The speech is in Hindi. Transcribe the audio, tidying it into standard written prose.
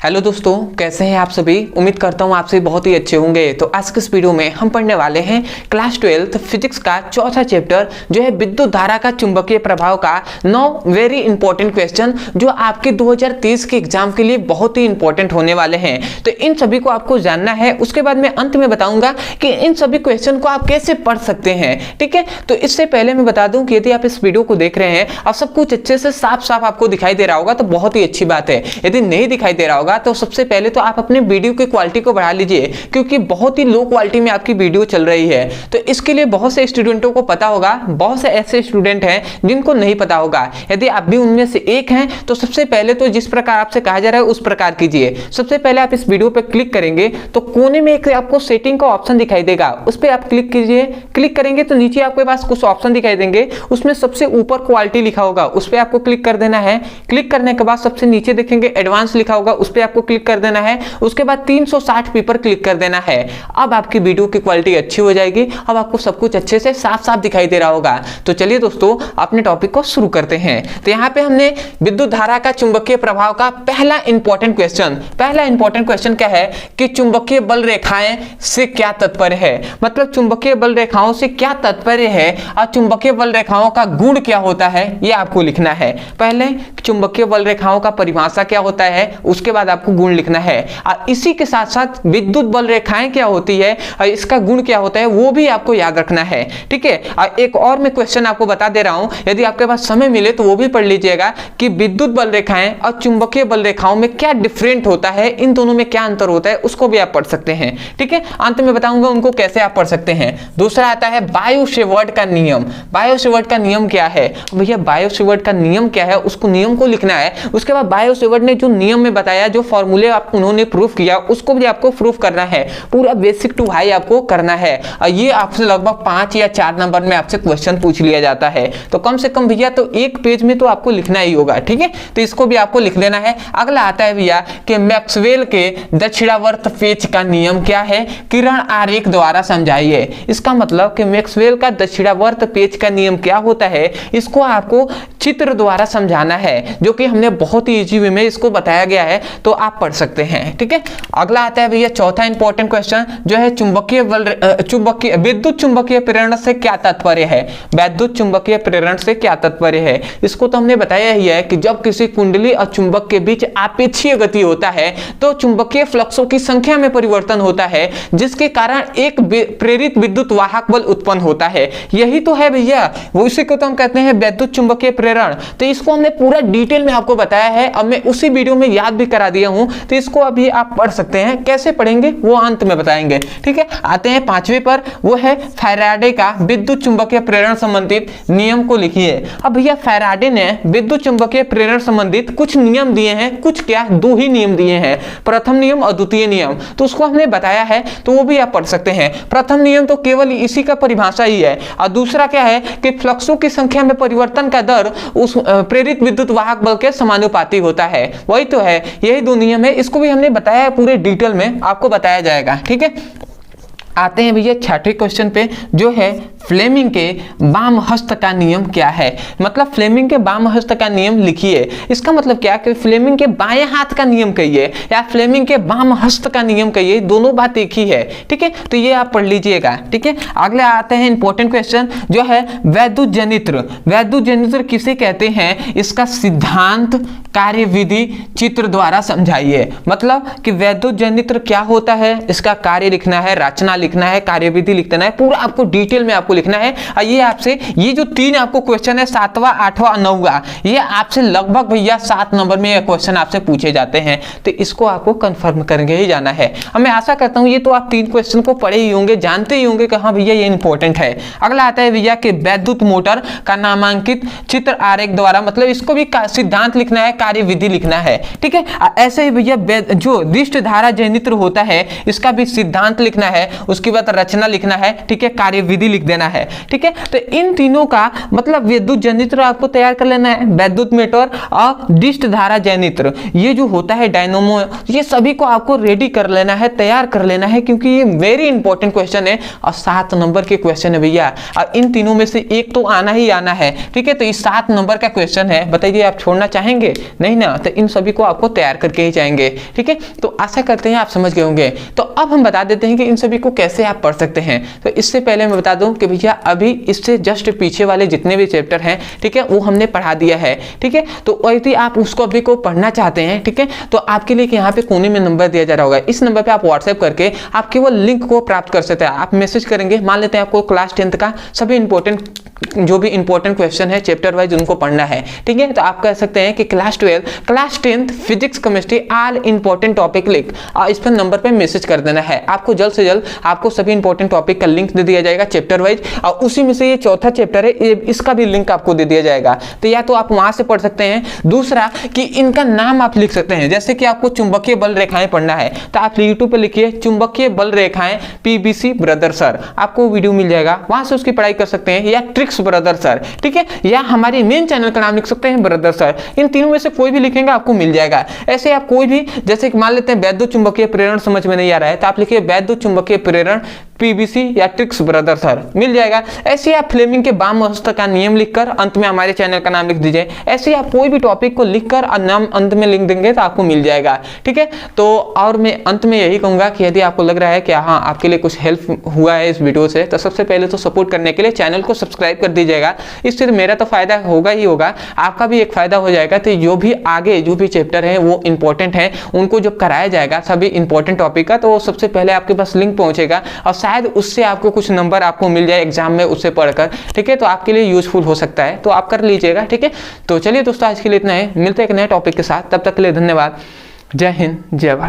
हेलो दोस्तों, कैसे हैं आप सभी। उम्मीद करता हूं आप सभी बहुत ही अच्छे होंगे। तो आज के इस वीडियो में हम पढ़ने वाले हैं क्लास 12 फिजिक्स का चौथा चैप्टर जो है विद्युत धारा का चुंबकीय प्रभाव का 9 वेरी इंपॉर्टेंट क्वेश्चन जो आपके 2023 के एग्जाम के लिए बहुत ही इंपॉर्टेंट होने वाले हैं। तो इन सभी को आपको जानना है। उसके बाद मैं अंत में बताऊंगा कि इन सभी क्वेश्चन को आप कैसे पढ़ सकते हैं। ठीक है, तो इससे पहले मैं बता दूं कि यदि आप इस वीडियो को देख रहे हैं और सब कुछ अच्छे से साफ साफ आपको दिखाई दे रहा होगा तो बहुत ही अच्छी बात है। यदि नहीं दिखाई दे रहा होगा तो सबसे पहले तो आप अपने वीडियो की क्वालिटी को बढ़ा लीजिए, क्योंकि बहुत ही लो क्वालिटी में आपकी वीडियो चल रही है। तो इसके लिए बहुत से स्टूडेंटों को पता होगा, बहुत से ऐसे स्टूडेंट हैं जिनको नहीं पता होगा। यदि आप भी उनमें से एक हैं तो सबसे पहले तो जिस प्रकार आपसे कहा जा रहा है उस प्रकार कीजिए। सबसे पहले आप इस वीडियो पर क्लिक करेंगे तो कोने में एक आपको सेटिंग का ऑप्शन दिखाई देगा, उस पर आप क्लिक कीजिए। क्लिक करेंगे तो नीचे आपके पास कुछ ऑप्शन दिखाई देंगे, उसमें सबसे ऊपर क्वालिटी लिखा होगा, उस पर आपको क्लिक कर देना है। क्लिक करने के बाद सबसे नीचे देखेंगे एडवांस लिखा होगा, उस पर आपको क्लिक कर देना है। उसके बाद 360p पर क्लिक कर देना है। अब आपकी वीडियो की क्वालिटी अच्छी हो जाएगी। अब आपको सब कुछ अच्छे से साफ साफ दिखाई दे रहा होगा। तो चलिए दोस्तों अपने टॉपिक को शुरू करते हैं। तो यहाँ पे हमने विद्युत धारा का चुंबकीय प्रभाव का पहला इंपॉर्टेंट क्वेश्चन क्या है कि चुंबकीय बल रेखाएं से क्या तात्पर्य है। मतलब चुंबकीय बल रेखाओं से क्या तात्पर्य है और चुंबकीय बल रेखाओं का गुण क्या होता है ये आपको लिखना है। पहले चुंबकीय बल रेखाओं का परिभाषा क्या होता है, उसके बाद आपको गुण लिखना है। और इसी के साथ साथ विद्युत बल रेखाएं क्या होती है और इसका गुण क्या होता है वो भी आपको याद रखना है। ठीक है, और एक और मैं क्वेश्चन आपको बता दे रहा हूं, यदि आपके पास समय मिले तो वो भी पढ़ लीजिएगा कि विद्युत बल रेखाएं और चुंबकीय बल रेखाओं में क्या डिफरेंट होता है, इन दोनों में क्या अंतर होता है, उसको भी आप पढ़ सकते हैं। ठीक है, अंत में बताऊंगा उनको कैसे आप पढ़ सकते हैं। दूसरा आता है बायो-सेवर्ट का नियम। बायो-सेवर्ट का नियम क्या है भैया, बायो-सेवर्ट का नियम क्या है उसको नियम को लिखना है। उसके बाद बायो-सेवर्ट ने जो नियम में बताया, जो फॉर्मूले उन्होंने प्रूफ किया, उसको भी आपको प्रूफ करना है। पूरा बेसिक टू हाई आपको करना है। और ये आपसे लगभग 5 या 4 नंबर में आपसे क्वेश्चन पूछ लिया जाता है। तो कम से कम भैया तो एक पेज में तो आपको लिखना ही होगा। ठीक है, तो इसको भी आपको लिख लेना है। अगला आता है भैया कि मैक्सवेल के दक्षिणावर्त पेच का नियम क्या है, किरण आरेख द्वारा समझाइए। इसका मतलब कि मैक्सवेल का दक्षिणावर्त पेच का नियम क्या होता है, इसको आपको चित्र द्वारा समझाना है, जो कि हमने बहुत ही इजी वे में इसको बताया गया है, तो आप पढ़ सकते हैं। ठीक है, अगला आता है भैया चौथा इंपॉर्टेंट क्वेश्चन जो है विद्युत चुंबकीय प्रेरण से क्या तात्पर्य है। विद्युत चुंबकीय प्रेरण से क्या तात्पर्य है, इसको तो हमने बताया ही है कि जब किसी कुंडली और चुंबक के बीच आपेक्षीय गति होता है तो चुंबकीय फ्लक्सों की संख्या में परिवर्तन होता है, जिसके कारण एक प्रेरित विद्युत वाहक बल उत्पन्न होता है। यही तो है भैया, वो इसी को तो हम कहते हैं विद्युत चुंबकीय प्रेरण। तो इसको हमने पूरा डिटेल में आपको बताया है, अब मैं उसी वीडियो में याद भी करा दिया हूं, तो इसको अभी आप पढ़ सकते हैं। कैसे पढ़ेंगे वो अंत में बताएंगे। ठीक है, आते हैं 5वें पर, वो है फैराडे का विद्युत चुंबकीय प्रेरण संबंधित नियम को लिखिए। अब भैया फैराडे ने विद्युत चुंबकीय प्रेरण संबंधित कुछ नियम दिए हैं, कुछ क्या 2 ही नियम दिए हैं, प्रथम नियम और द्वितीय नियम। तो उसको हमने बताया है, तो वो भी आप पढ़ सकते हैं। प्रथम नियम तो केवल इसी का परिभाषा ही है, और दूसरा क्या है कि फ्लक्सों की संख्या में परिवर्तन का दर उस प्रेरित विद्युत वाहक बल के समानुपाती होता है। वही तो है, यही 2 नियम है। इसको भी हमने बताया है, पूरे डिटेल में आपको बताया जाएगा। ठीक है, आते हैं भैया 6ठे क्वेश्चन पे, जो है फ्लेमिंग के वाम हस्त का नियम क्या है। मतलब फ्लेमिंग के वाम हस्त का नियम लिखिए। इसका मतलब क्या कि फ्लेमिंग के बाएं हाथ का नियम कहिए या फ्लेमिंग के वाम हस्त का नियम कहिए, दोनों बात एक ही है। ठीक है, तो ये आप पढ़ लीजिएगा। ठीक है, अगले आते हैं इंपॉर्टेंट क्वेश्चन जो है वैद्युत जनित्र। वैद्युत जनित्र किसे कहते हैं, इसका सिद्धांत कार्यविधि चित्र द्वारा समझाइए। मतलब कि वैद्युत जनित्र क्या होता है, इसका कार्य लिखना है, रचना लिखना है, कार्यविधि लिखना है, पूरा आपको डिटेल में आपको लिखना है। और ये आपसे ये जो 3 आपको क्वेश्चन है 7वां 8वां 9वां, ये आपसे लगभग भैया 7 नंबर में ये क्वेश्चन आपसे पूछे जाते हैं। तो इसको आपको कंफर्म करके ही जाना है। अब मैं आशा करता हूं ये तो आप 3 क्वेश्चन को पढ़े ही होंगे, जानते ही होंगे कि हाँ भैया ये इंपॉर्टेंट है। अगला आता है भैया कि वैद्युत मोटर का नामांकित चित्र आरेख द्वारा, मतलब इसको भी सिद्धांत लिखना है, कार्यविधि लिखना है। ठीक है, ऐसे ही भैया जो दिष्ट धारा जनित्र होता है इसका भी सिद्धांत लिखना है, उसके बाद रचना लिखना है, ठीक है, कार्यविधि लिख देना है, ठीक है। तो इन तीनों का मतलब विद्युत जनित्र आपको तैयार कर लेना है, वैद्युत मीटर और डिस्ट धारा जनित्र, ये जो होता है डायनोमो, ये सभी को आपको रेडी कर लेना है, तैयार कर लेना है, क्योंकि ये वेरी इंपॉर्टेंट क्वेश्चन है और 7 नंबर के क्वेश्चन है भैया। और इन तीनों में से एक तो आना ही आना है, ठीक है। तो ये 7 नंबर का क्वेश्चन है, बताइए आप छोड़ना चाहेंगे? नहीं ना, तो इन सभी को आपको तैयार करके ही जाएंगे, ठीक है। तो आशा करते हैं आप समझ गए होंगे। तो अब हम बता देते हैं कि इन सभी को कैसे आप पढ़ सकते हैं। तो इससे पहले मैं बता दूं कि भैया अभी इससे जस्ट पीछे वाले जितने भी चैप्टर हैं, ठीक है, वो हमने पढ़ा दिया है, ठीक है। तो यदि आप उसको अभी को पढ़ना चाहते हैं, ठीक है, तो आपके लिए यहाँ पे कोने में नंबर दिया जा रहा होगा, इस नंबर पे आप व्हाट्सएप करके आप केवल लिंक को प्राप्त कर सकते हैं। आप मैसेज करेंगे, मान लेते हैं आपको क्लास 10th का सभी इंपॉर्टेंट जो भी इंपॉर्टेंट क्वेश्चन है चैप्टर वाइज उनको पढ़ना है, ठीक है। तो आप कह सकते हैं कि class 12 class 10th physics chemistry all important topic लिख और इस पर नंबर पे मैसेज कर देना है। आपको जल्द से जल्द आपको सभी इंपॉर्टेंट टॉपिक का लिंक दे दिया जाएगा चैप्टर वाइज, और उसी में से ये चौथा चैप्टर है, इसका भी लिंक आपको दे दिया जाएगा। तो या तो आप वहां से पढ़ सकते हैं, दूसरा कि इनका नाम आप लिख सकते हैं। जैसे कि आपको चुंबकीय बल रेखाएं पढ़ना है तो आप यूट्यूब पे लिखिए चुंबकीय बल रेखाएं पीबीसी ब्रदर सर, आपको वीडियो मिल जाएगा, वहां से उसकी पढ़ाई कर सकते हैं। या ट्रिक्स ब्रदर सर, ठीक है, या हमारे मेन चैनल का नाम लिख सकते हैं ब्रदर सर। इन तीनों में से कोई भी लिखेंगे आपको मिल जाएगा। ऐसे आप कोई भी, जैसे कि मान लेते हैं वैद्युत चुंबकीय प्रेरण समझ में नहीं आ रहा है तो आप लिखिए वैद्युत चुंबकीय प्रेरण पीबीसी या ट्रिक्स ब्रदर सर, मिल जाएगा। ऐसे आप फ्लेमिंग के बाम हस्त का नियम लिखकर अंत में हमारे चैनल का नाम लिख दीजिए। ऐसे आप कोई भी टॉपिक को लिखकर और नाम अंत में लिख देंगे तो आपको मिल जाएगा, ठीक है। तो और मैं अंत में यही कहूंगा कि यदि आपको लग रहा है कि हाँ आपके लिए कुछ हेल्प हुआ है इस वीडियो से, तो सबसे पहले तो सपोर्ट करने के लिए चैनल को सब्सक्राइब कर दीजिएगा। इससे मेरा तो फायदा होगा ही होगा, आपका भी एक फायदा हो जाएगा। तो जो भी आगे जो भी चैप्टर है वो इंपॉर्टेंट है, उनको जब कराया जाएगा सभी इंपॉर्टेंट टॉपिक का, तो सबसे पहले आपके पास लिंक पहुंचेगा और शायद उससे आपको कुछ नंबर आपको मिल जाए एग्जाम में उससे पढ़कर, ठीक है। तो आपके लिए यूजफुल हो सकता है, तो आप कर लीजिएगा, ठीक है। तो चलिए दोस्तों आज के लिए इतना है, मिलते हैं एक नए टॉपिक के साथ, तब तक के लिए धन्यवाद। जय हिंद, जय भारत।